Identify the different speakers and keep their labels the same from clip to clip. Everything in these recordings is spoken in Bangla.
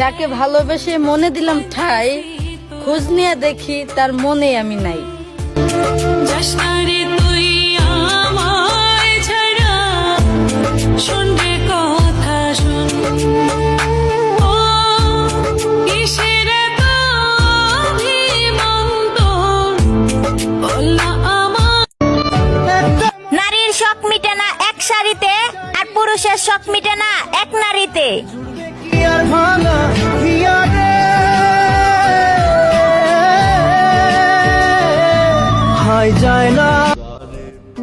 Speaker 1: যাকে ভালোবেসে মনে দিলাম ঠাই, খোঁজ নিয়ে দেখি তার মনে আমি নাই।
Speaker 2: তুই আমায় ছাড়া শুনবে কথা শুন, ও কিসের এত অভিনন্দন, বললা আমার।
Speaker 3: নারীর শখ মিটে না এক শাড়িতে, আর পুরুষের শখ মিটে না এক নারীতে।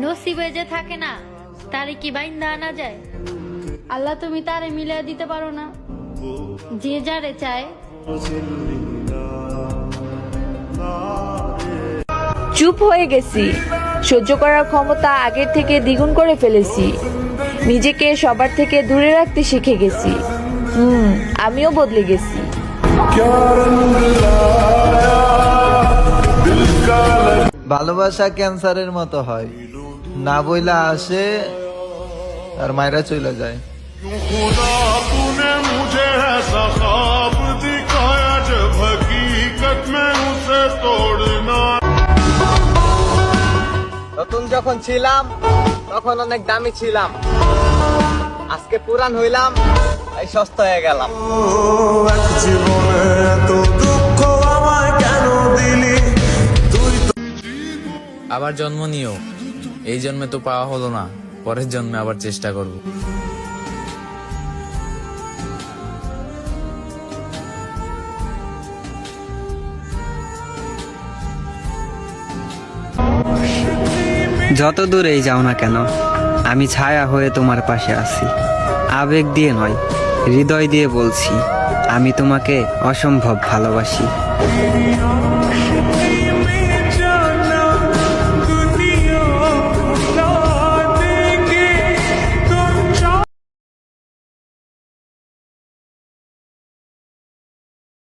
Speaker 4: নসিবে যে থাকে না তারে কি বাইন্দা আনা যায়? আল্লাহ তুমি তারে মিলিয়ে দিতে পারো না, যে যারে চায়।
Speaker 5: চুপ হয়ে গেছি, সহ্য করার ক্ষমতা আগের থেকে দ্বিগুণ করে ফেলেছি। নিজেকে সবার থেকে দূরে রাখতে শিখে গেছি। আমিও বদলে গেছি।
Speaker 6: ভালোবাসা ক্যান্সারের মতো হয়, না বইলা আসে আর মায়েরা চলে যায়।
Speaker 7: নতুন যখন ছিলাম তখন অনেক দামি ছিলাম, আজকে পুরান হইলাম এই সস্তা হয়ে গেলাম।
Speaker 8: আবার জন্ম নিও, এই জন্মে তো পাওয়া হলো না, পরের জন্মে আবার চেষ্টা করব।
Speaker 9: যত দূরেই যাও না কেন, আমি ছায়া হয়ে তোমার পাশে আছি। আবেগ দিয়ে নয়, হৃদয় দিয়ে বলছি, আমি তোমাকে অসম্ভব ভালোবাসি।